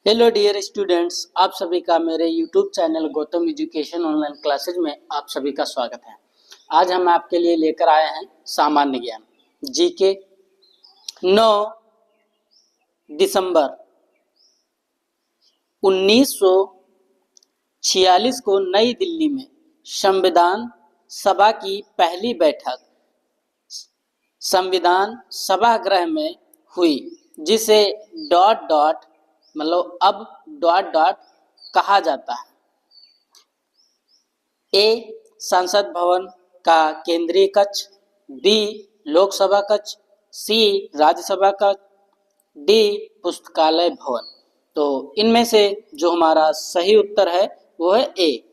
Hello dear students, आप सभी का मेरे YouTube channel Gautam education online classes में आप सभी का स्वागत है। आज हम आपके लिए लेकर आए हैं सामान्य ज्ञान जीके 9 दिसंबर 1946 को नई दिल्ली में संविधान सभा की पहली बैठक संविधान सभागृह में हुई, जिसे डॉट डॉट मतलब अब डॉट डॉट कहा जाता है। ए संसद भवन का केंद्रीय कक्ष, बी लोकसभा कक्ष, सी राज्यसभा कक्ष, डी पुस्तकालय भवन। तो इनमें से जो हमारा सही उत्तर है वो है ए,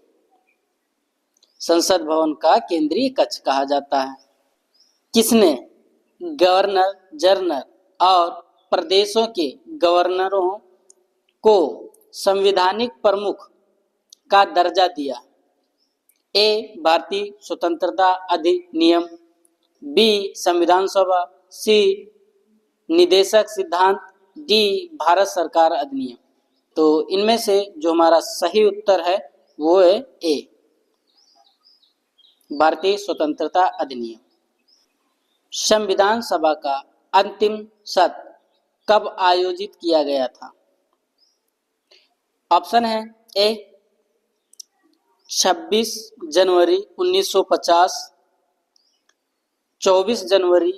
संसद भवन का केंद्रीय कक्ष कहा जाता है। किसने गवर्नर जनरल और प्रदेशों के गवर्नरों को संवैधानिक प्रमुख का दर्जा दिया? ए भारतीय स्वतंत्रता अधिनियम, बी संविधान सभा, सी निदेशक सिद्धांत, डी भारत सरकार अधिनियम। तो इनमें से जो हमारा सही उत्तर है वो है ए, भारतीय स्वतंत्रता अधिनियम। संविधान सभा का अंतिम सत्र कब आयोजित किया गया था? ऑप्शन है ए 26 जनवरी 1950, 24 जनवरी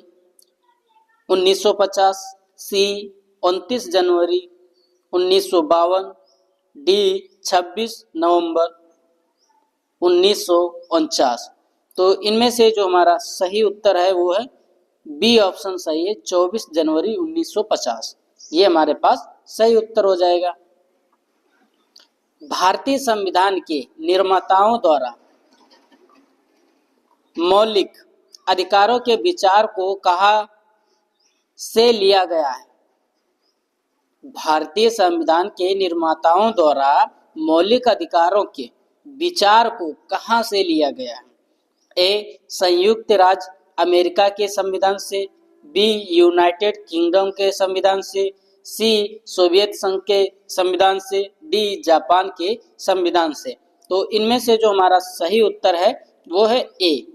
1950, सी 29 जनवरी 1952, डी 26 नवंबर 1949। तो इनमें से जो हमारा सही उत्तर है वो है बी ऑप्शन सही है, 24 जनवरी 1950। ये हमारे पास सही उत्तर हो जाएगा। भारतीय संविधान के निर्माताओं द्वारा मौलिक अधिकारों के विचार को कहाँ से लिया गया है? भारतीय संविधान के निर्माताओं द्वारा मौलिक अधिकारों के विचार को कहाँ से लिया गया है? ए संयुक्त राज्य अमेरिका के संविधान से, बी यूनाइटेड किंगडम के संविधान से, सी सोवियत संघ के संविधान से, डी जापान के संविधान से। तो इनमें से जो हमारा सही उत्तर है वो है ए,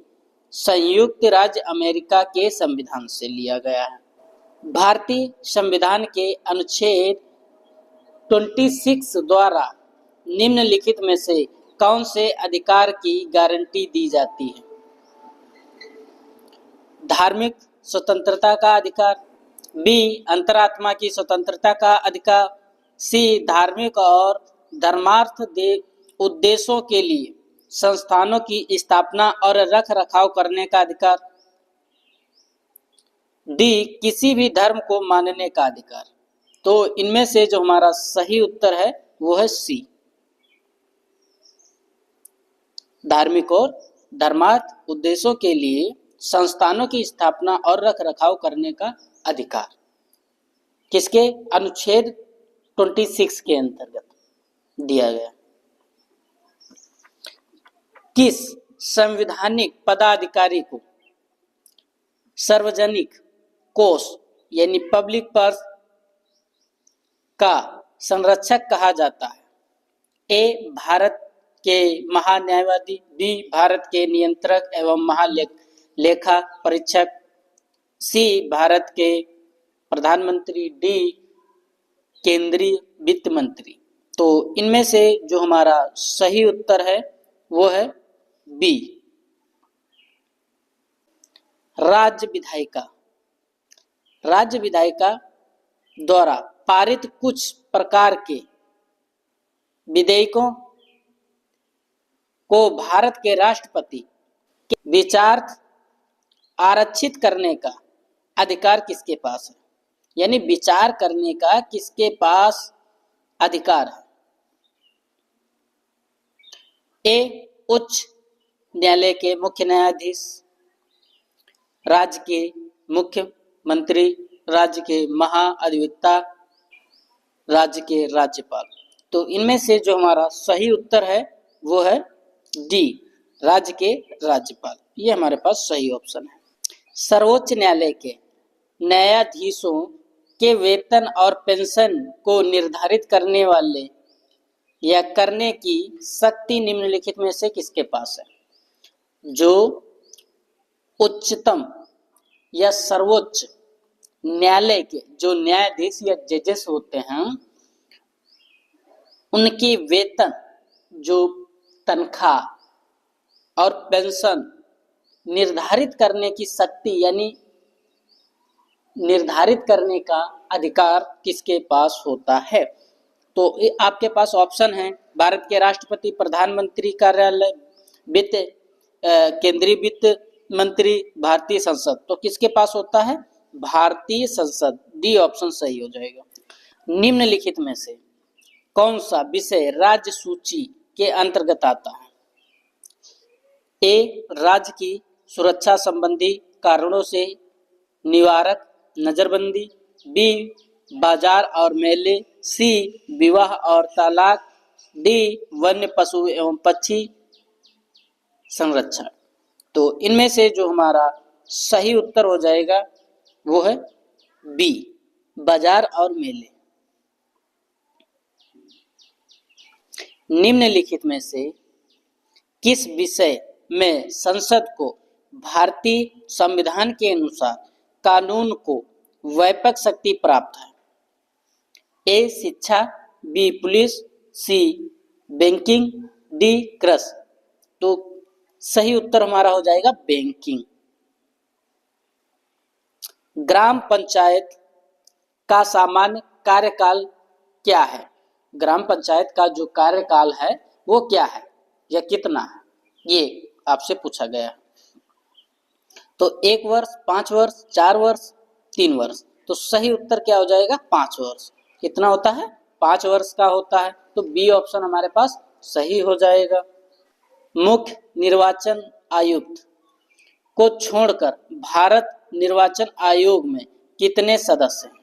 संयुक्त राज्य अमेरिका के संविधान से लिया गया है। भारतीय संविधान के अनुच्छेद 26 द्वारा निम्नलिखित में से कौन से अधिकार की गारंटी दी जाती है? धार्मिक स्वतंत्रता का अधिकार, बी अंतरात्मा की स्वतंत्रता का अधिकार, सी धार्मिक और धर्मार्थ उद्देश्यों के लिए संस्थानों की स्थापना और रख रखाव करने का अधिकार, डी किसी भी धर्म को मानने का अधिकार। तो इनमें से जो हमारा सही उत्तर है वो है सी, धार्मिक और धर्मार्थ उद्देश्यों के लिए संस्थानों की स्थापना और रख रखाव करने का अधिकार। किसके अनुच्छेद 26 के अंतर्गत दिया गया। किस संवैधानिक पदाधिकारी को सार्वजनिक कोष यानी पब्लिक पर्स का संरक्षक कहा जाता है? ए भारत के महान्यायवादी, बी भारत के नियंत्रक एवं महालेखा परीक्षक, सी भारत के प्रधानमंत्री, डी केंद्रीय वित्त मंत्री। तो इनमें से जो हमारा सही उत्तर है वो है बी, राज्य विधायिका द्वारा पारित कुछ प्रकार के विधेयकों को भारत के राष्ट्रपति के विचारार्थ आरक्षित करने का अधिकार किसके पास है? यानी विचार करने का किसके पास अधिकार है? ए उच्च न्यायालय के मुख्य न्यायाधीश, राज्य के मुख्यमंत्री, राज्य के महाअधिवक्ता, राज्य के राज्यपाल। तो इनमें से जो हमारा सही उत्तर है वो है डी, राज्य के राज्यपाल। ये हमारे पास सही ऑप्शन है। सर्वोच्च न्यायालय के न्यायाधीशों के वेतन और पेंशन को निर्धारित करने वाले या करने की शक्ति निम्नलिखित में से किसके पास है? जो उच्चतम या सर्वोच्च न्यायालय के जो न्यायाधीश या जजेस होते हैं, उनकी वेतन, जो तनख्वाह और पेंशन निर्धारित करने की शक्ति यानी निर्धारित करने का अधिकार किसके पास होता है? तो आपके पास ऑप्शन है भारत के राष्ट्रपति, प्रधानमंत्री कार्यालय, वित्त केंद्रीय वित्त मंत्री, भारतीय संसद। तो किसके पास होता है? भारतीय संसद। डी ऑप्शन सही हो जाएगा। निम्नलिखित में से कौन सा विषय राज्य सूची के अंतर्गत आता है? ए, राज्य की सुरक्षा संबंधी कारणों से निवारक नजरबंदी, बी, बाजार और मेले, सी, विवाह और तलाक, डी, वन्य पशु एवं पक्षी संरक्षण। तो इनमें से जो हमारा सही उत्तर हो जाएगा वो है बी, बाजार और मेले। निम्नलिखित में से किस विषय में संसद को भारतीय संविधान के अनुसार कानून को व्यापक शक्ति प्राप्त है? ए, शिक्षा, बी, पुलिस, सी, बैंकिंग, डी, कृषि। तो सही उत्तर हमारा हो जाएगा बैंकिंग। ग्राम पंचायत का सामान्य कार्यकाल क्या है? ग्राम पंचायत का जो कार्यकाल है वो क्या है या कितना है, ये आपसे पूछा गया। तो 1 वर्ष, 5 वर्ष, 4 वर्ष, 3 वर्ष। तो सही उत्तर क्या हो जाएगा? 5 वर्ष। कितना होता है? 5 वर्ष का होता है। तो बी ऑप्शन हमारे पास सही हो जाएगा। मुख्य निर्वाचन आयुक्त को छोड़कर भारत निर्वाचन आयोग में कितने सदस्य हैं?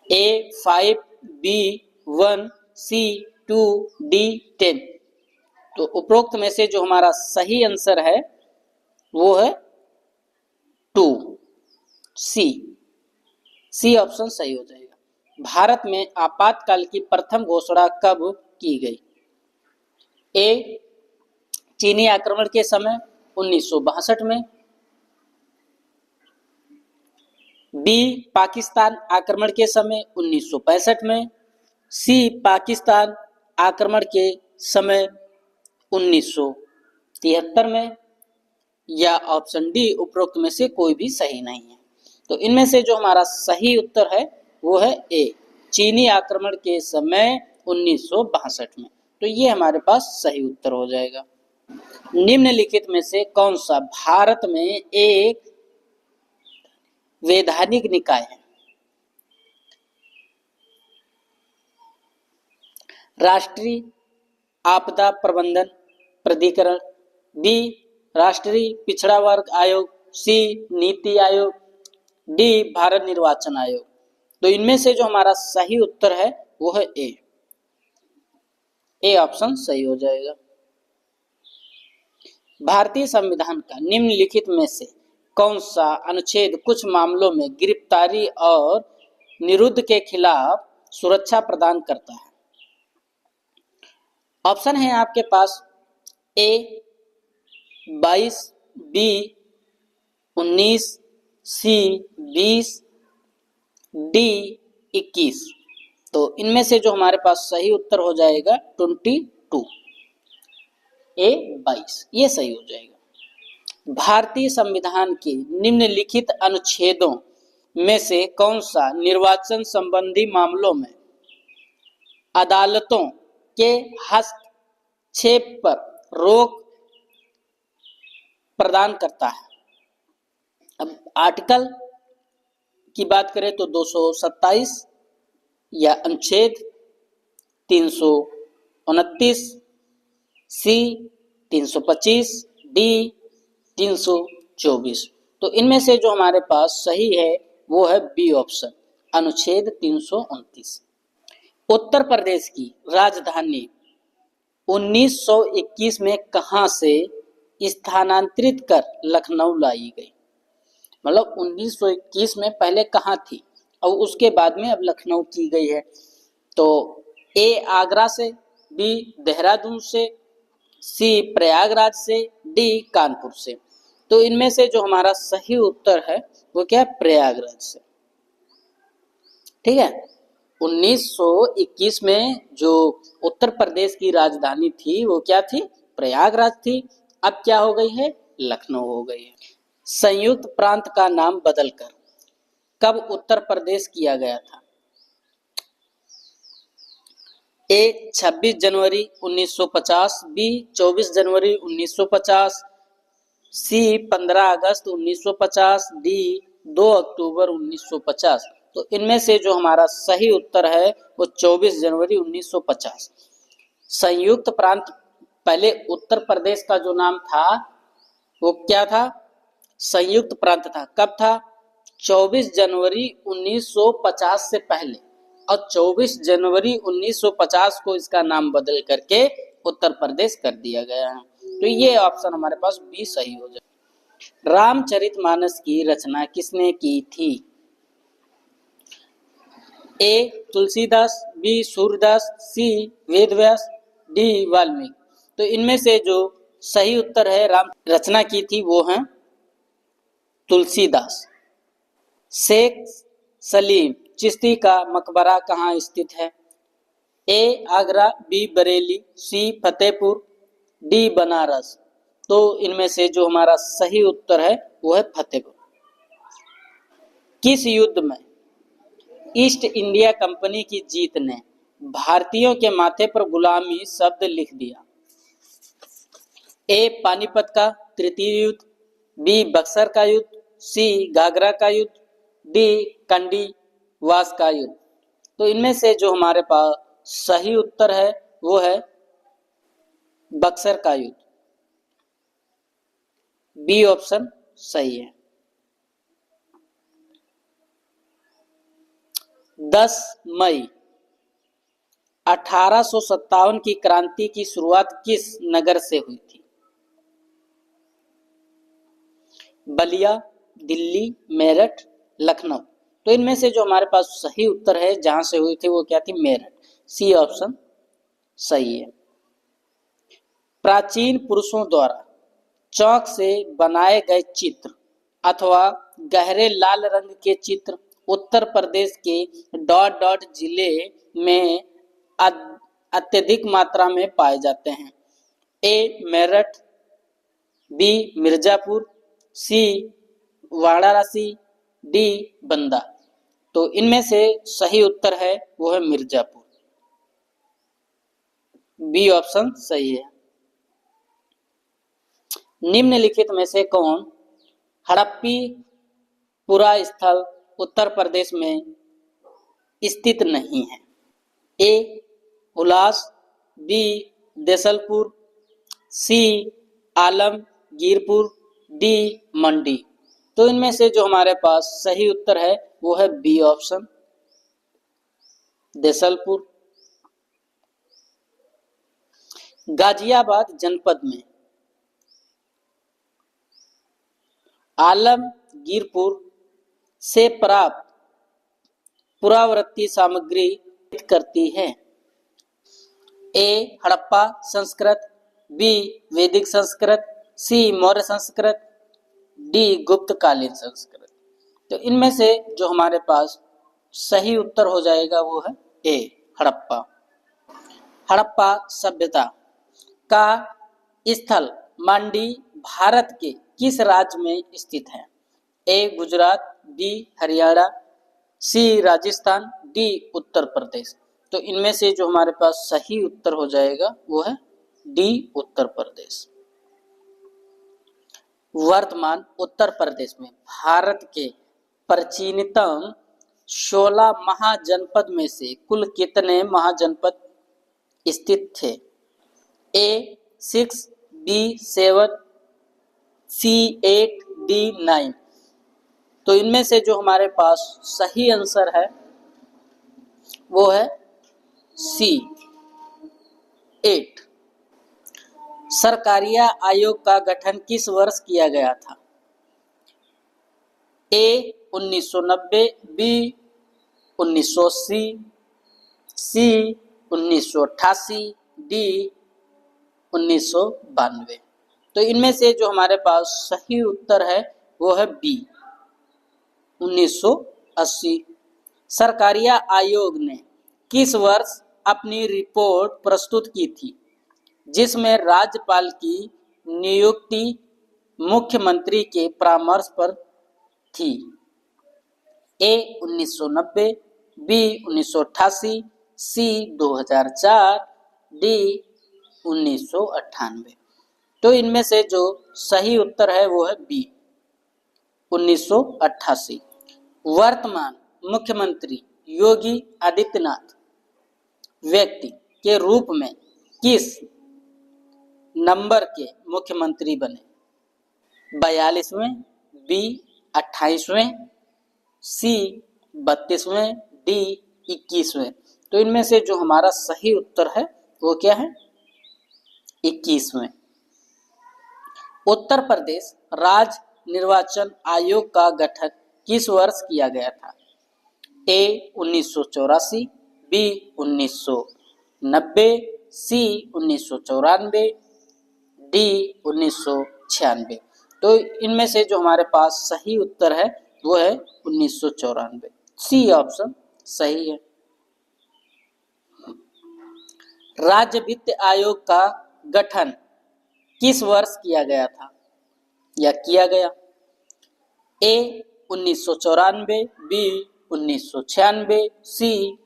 ए, 5, बी, 1, सी, 2, डी, 10। तो उपरोक्त में से जो हमारा सही आंसर है वो है 2, सी ऑप्शन सही हो जाएगा। भारत में आपातकाल की प्रथम घोषणा कब की गई? ए, चीनी आक्रमण के समय 1962 में, बी, पाकिस्तान आक्रमण के समय 1965 में, सी, पाकिस्तान आक्रमण के समय 1973 में, या ऑप्शन डी उपरोक्त में से कोई भी सही नहीं है। तो इनमें से जो हमारा सही उत्तर है वो है ए, चीनी आक्रमण के समय 1962 में। तो ये हमारे पास सही उत्तर हो जाएगा। निम्नलिखित में से कौन सा भारत में एक वैधानिक निकाय है? राष्ट्रीय आपदा प्रबंधन प्राधिकरण, बी, राष्ट्रीय पिछड़ा वर्ग आयोग, सी, नीति आयोग, डी, भारत निर्वाचन आयोग। तो इनमें से जो हमारा सही उत्तर है वो है ए ऑप्शन सही हो जाएगा। भारतीय संविधान का निम्नलिखित में से कौन सा अनुच्छेद कुछ मामलों में गिरफ्तारी और निरुद्ध के खिलाफ सुरक्षा प्रदान करता है? ऑप्शन है आपके पास ए, 22, बी, 19, सी, 20, डी, 21। तो इनमें से जो हमारे पास सही उत्तर हो जाएगा 22, ए, 22, ये सही हो जाएगा। भारतीय संविधान के निम्नलिखित अनुच्छेदों में से कौन सा निर्वाचन संबंधी मामलों में अदालतों के हस्तक्षेप पर रोक प्रदान करता है? अब आर्टिकल की बात करें तो 227 या अनुच्छेद 329, सी 325, डी 324। तो इनमें से जो हमारे पास सही है वो है बी ऑप्शन, अनुच्छेद 329। उत्तर प्रदेश की राजधानी 1921 में कहां से स्थानांतरित कर लखनऊ लाई गई? मतलब 1921 में पहले कहां थी और उसके बाद में अब लखनऊ की गई है। तो ए आगरा से, बी देहरादून से, सी प्रयागराज से, डी कानपुर से। तो इनमें से जो हमारा सही उत्तर है वो क्या है, प्रयागराज से। ठीक है। 1921 में जो उत्तर प्रदेश की राजधानी थी वो क्या थी, प्रयागराज थी। अब क्या हो गई है, लखनऊ हो गई है। संयुक्त प्रांत का नाम बदलकर कब उत्तर प्रदेश किया गया था? ए 26 जनवरी 1950, बी 24 जनवरी 1950, सी 15 अगस्त 1950, डी 2 अक्टूबर 1950। तो इनमें से जो हमारा सही उत्तर है वो 24 जनवरी 1950। संयुक्त प्रांत, पहले उत्तर प्रदेश का जो नाम था वो क्या था, संयुक्त प्रांत था। कब था, 24 जनवरी 1950 से पहले, और 24 जनवरी 1950 को इसका नाम बदल करके उत्तर प्रदेश कर दिया गया है। तो ये ऑप्शन हमारे पास बी सही हो जाए। रामचरितमानस की रचना किसने की थी? ए तुलसीदास, बी सूरदास, सी वेदव्यास, डी वाल्मीकि। तो इनमें से जो सही उत्तर है, राम रचना की थी वो है तुलसीदास। शेख सलीम चिश्ती का मकबरा कहाँ स्थित है? ए आगरा, बी बरेली, सी फतेहपुर, डी बनारस। तो इनमें से जो हमारा सही उत्तर है वो है फतेहपुर। किस युद्ध में ईस्ट इंडिया कंपनी की जीत ने भारतीयों के माथे पर गुलामी शब्द लिख दिया? ए पानीपत का तृतीय युद्ध, बी बक्सर का युद्ध, सी घाघरा का युद्ध, डी कंडी वास का युद्ध। तो इनमें से जो हमारे पास सही उत्तर है वो है बक्सर का युद्ध। बी ऑप्शन सही है। 10 मई 1857 की क्रांति की शुरुआत किस नगर से हुई थी? बलिया, दिल्ली, मेरठ, लखनऊ। तो इनमें से जो हमारे पास सही उत्तर है जहां से हुई थी वो क्या थी, मेरठ। सी ऑप्शन सही है। प्राचीन पुरुषों द्वारा चौक से बनाए गए चित्र अथवा गहरे लाल रंग के चित्र उत्तर प्रदेश के डॉट डॉट जिले में अत्यधिक मात्रा में पाए जाते हैं। ए मेरठ, बी मिर्जापुर, सी वाराणसी, डी बंदा। तो इनमें से सही उत्तर है वो है मिर्जापुर। बी ऑप्शन सही है। निम्नलिखित में से कौन हड़प्पी पुरा स्थल उत्तर प्रदेश में स्थित नहीं है? ए हुलास, बी देसलपुर, सी आलमगीरपुर, डी मंडी। तो इनमें से जो हमारे पास सही उत्तर है वो है बी ऑप्शन देसलपुर। गाजियाबाद जनपद में आलमगीरपुर से प्राप्त पुरावृत्ति सामग्री करती है? ए हड़प्पा संस्कृत, बी वैदिक संस्कृत, सी मौर्य संस्कृत, डी गुप्तकालीन संस्कृत। तो इनमें से जो हमारे पास सही उत्तर हो जाएगा वो है ए हड़प्पा। हड़प्पा सभ्यता का स्थल मंडी भारत के किस राज्य में स्थित है? ए गुजरात, बी हरियाणा, सी राजस्थान, डी उत्तर प्रदेश। तो इनमें से जो हमारे पास सही उत्तर हो जाएगा वो है डी उत्तर प्रदेश। वर्तमान उत्तर प्रदेश में भारत के प्राचीनतम 16 महाजनपद में से कुल कितने महाजनपद स्थित थे? ए 6, बी 7, सी 8, डी 9। तो इनमें से जो हमारे पास सही आंसर है वो है सी 8। सरकारिया आयोग का गठन किस वर्ष किया गया था? ए 1990, बी 1980, सी 1988, डी 1992। तो इनमें से जो हमारे पास सही उत्तर है वो है बी 1980। सरकारिया आयोग ने किस वर्ष अपनी रिपोर्ट प्रस्तुत की थी जिसमें राज्यपाल की नियुक्ति मुख्यमंत्री के परामर्श पर थी? ए 1990, बी 1988, सी 2004, डी 1998। तो इनमें से जो सही उत्तर है वो है बी 1988। वर्तमान मुख्यमंत्री योगी आदित्यनाथ व्यक्ति के रूप में किस नंबर के मुख्यमंत्री बने? 42वें, बी 28वें, सी 32वें, डी 21वें। तो इनमें से जो हमारा सही उत्तर है वो क्या है? 21वें। उत्तर प्रदेश राज्य निर्वाचन आयोग का गठन किस वर्ष किया गया था? ए 1984, बी 1990, सी 1994, डी 1996। तो इनमें से जो हमारे पास सही उत्तर है वो है 1994। सी ऑप्शन सही है। राज्य वित्त आयोग का गठन किस वर्ष किया गया था या किया गया? ए 1994, बी 1996, सी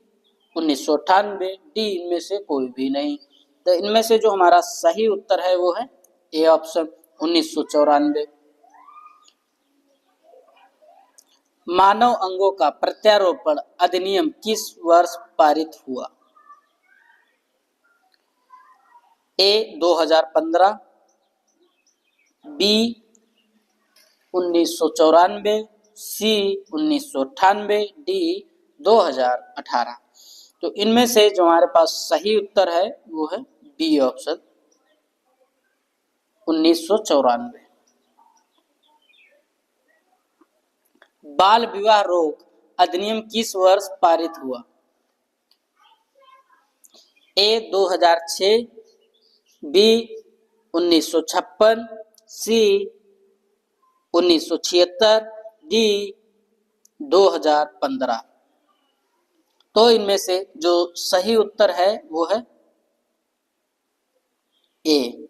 1998, डी इनमें से कोई भी नहीं। तो इनमें से जो हमारा सही उत्तर है वो है ए ऑप्शन 1994। मानव अंगों का प्रत्यारोपण अधिनियम किस वर्ष पारित हुआ? ए 2015, बी 1994, सी 1998, डी 2018। तो इनमें से जो हमारे पास सही उत्तर है वो है बी ऑप्शन 1994। बाल विवाह रोक अधिनियम किस वर्ष पारित हुआ? ए 2006, बी 1956, सी 1976, डी 2015। तो इनमें से जो सही उत्तर है वो है ए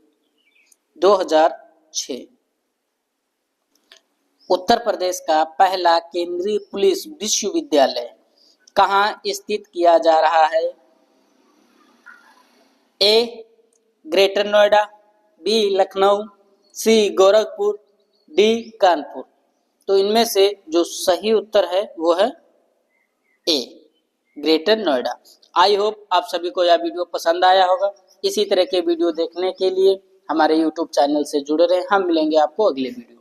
2006। उत्तर प्रदेश का पहला केंद्रीय पुलिस विश्वविद्यालय कहाँ स्थित किया जा रहा है? ए ग्रेटर नोएडा, बी लखनऊ, सी गोरखपुर, डी कानपुर। तो इनमें से जो सही उत्तर है वो है ए ग्रेटर नोएडा। आई होप आप सभी को यह वीडियो पसंद आया होगा। इसी तरह के वीडियो देखने के लिए हमारे YouTube चैनल से जुड़े रहें। हम मिलेंगे आपको अगले वीडियो।